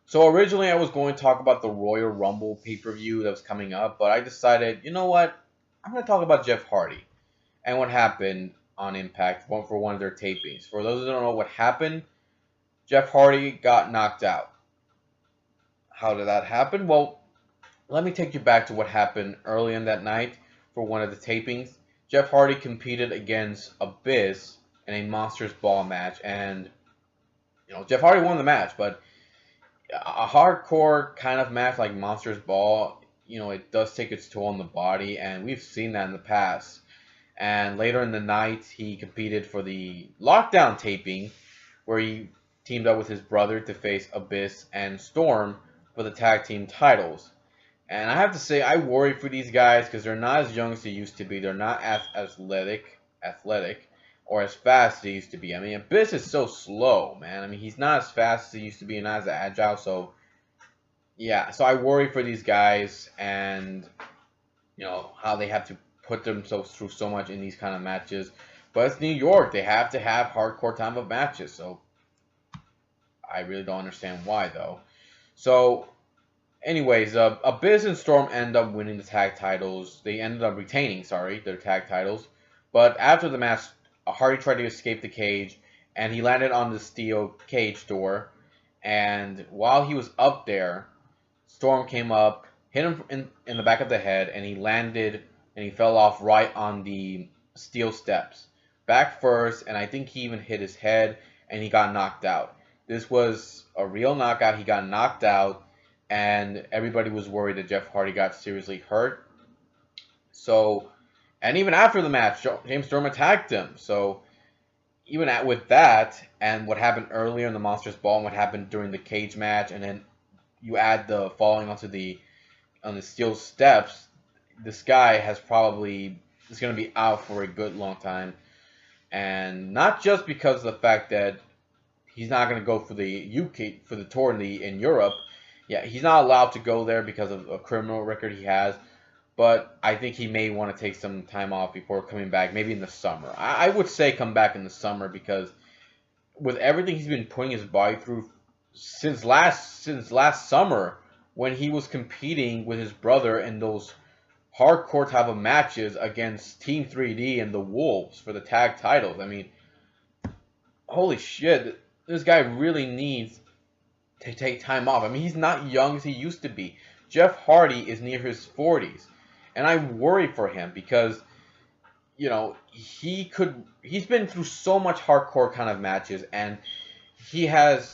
So originally I was going to talk about the Royal Rumble pay-per-view that was coming up, but I decided, you know what? I'm going to talk about Jeff Hardy and what happened on Impact for one of their tapings. For those who don't know what happened, Jeff Hardy got knocked out. How did that happen? Well, let me take you back to what happened early in that night for one of the tapings. Jeff Hardy competed against Abyss in a Monsters Ball match, and Jeff Hardy won the match, but a hardcore kind of match like Monsters Ball, it does take its toll on the body, and we've seen that in the past. And later in the night, he competed for the Lockdown taping, where he teamed up with his brother to face Abyss and Storm for the tag team titles. And I have to say, I worry for these guys because they're not as young as they used to be. They're not as athletic, or as fast as they used to be. I mean, Abyss is so slow, man. I mean, he's not as fast as he used to be and not as agile. So, yeah. So I worry for these guys and, how they have to put themselves through so much in these kind of matches. But it's New York. They have to have hardcore time of matches. So I really don't understand why, though. So anyways, Abyss and Storm end up winning the tag titles. They ended up retaining, their tag titles. But after the match, Hardy tried to escape the cage, and he landed on the steel cage door. And while he was up there, Storm came up, hit him in the back of the head, and he landed, and he fell off right on the steel steps. Back first, and I think he even hit his head, and he got knocked out. This was a real knockout. He got knocked out, and everybody was worried that Jeff Hardy got seriously hurt. So, and even after the match, James Storm attacked him. So, even with that, and what happened earlier in the Monsters Ball, and what happened during the cage match, and then you add the falling on the steel steps, this guy is going to be out for a good long time. And not just because of the fact that he's not going to go for the UK for the tour in Europe. Yeah, he's not allowed to go there because of a criminal record he has. But I think he may want to take some time off before coming back, maybe in the summer. I would say come back in the summer because with everything he's been putting his body through since last summer when he was competing with his brother in those hardcore type of matches against Team 3D and the Wolves for the tag titles. I mean, holy shit, this guy really needs to take time off. I mean, he's not young as he used to be. Jeff Hardy is near his 40s. And I worry for him because, he's been through so much hardcore kind of matches, and he had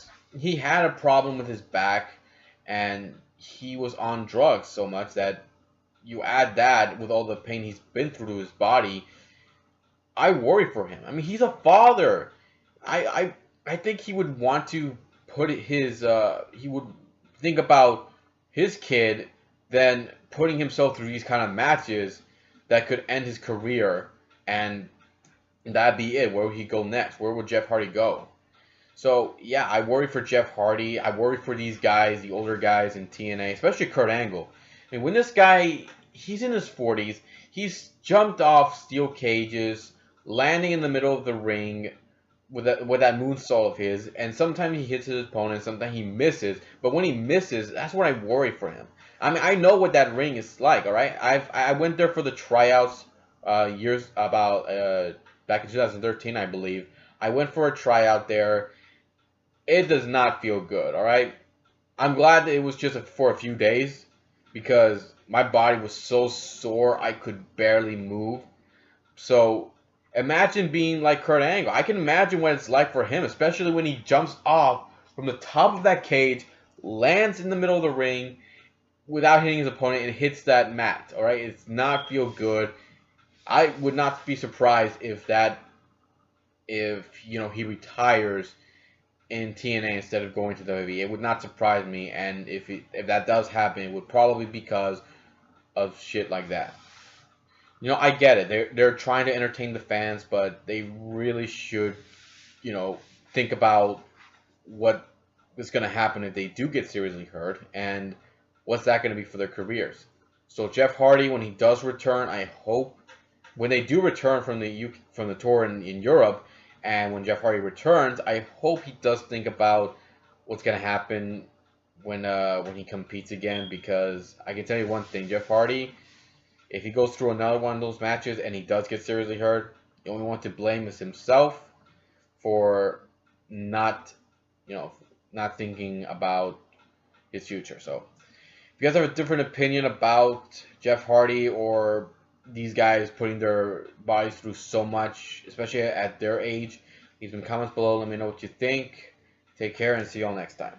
a problem with his back, and he was on drugs so much that you add that with all the pain he's been through to his body, I worry for him. I mean, he's a father. I think he would want to put he would think about his kid than putting himself through these kind of matches that could end his career, and that'd be it. Where would he go next? Where would Jeff Hardy go? So yeah, I worry for Jeff Hardy. I worry for these guys, the older guys in TNA, especially Kurt Angle. And when this guy, he's in his 40s, he's jumped off steel cages, landing in the middle of the ring with that moonsault of his, and sometimes he hits his opponent, sometimes he misses. But when he misses, that's when I worry for him. I mean, I know what that ring is like. All right, I went there for the tryouts years about back in 2013, I believe. I went for a tryout there. It does not feel good. All right, I'm glad that it was just for a few days because my body was so sore I could barely move. So imagine being like Kurt Angle. I can imagine what it's like for him, especially when he jumps off from the top of that cage, lands in the middle of the ring without hitting his opponent, and hits that mat. All right, it's not feel good. I would not be surprised if he retires in TNA instead of going to WWE. It would not surprise me, and if that does happen, it would probably be because of shit like that. I get it. They're trying to entertain the fans, but they really should, think about what is going to happen if they do get seriously hurt, and what's that going to be for their careers. So Jeff Hardy, when he does return, I hope when they do return from the tour in Europe, and when Jeff Hardy returns, I hope he does think about what's going to happen when he competes again, because I can tell you one thing, Jeff Hardy, if he goes through another one of those matches and he does get seriously hurt, the only one to blame is himself for not, you know, not thinking about his future. So if you guys have a different opinion about Jeff Hardy or these guys putting their bodies through so much, especially at their age, leave some comments below. Let me know what you think. Take care and see you all next time.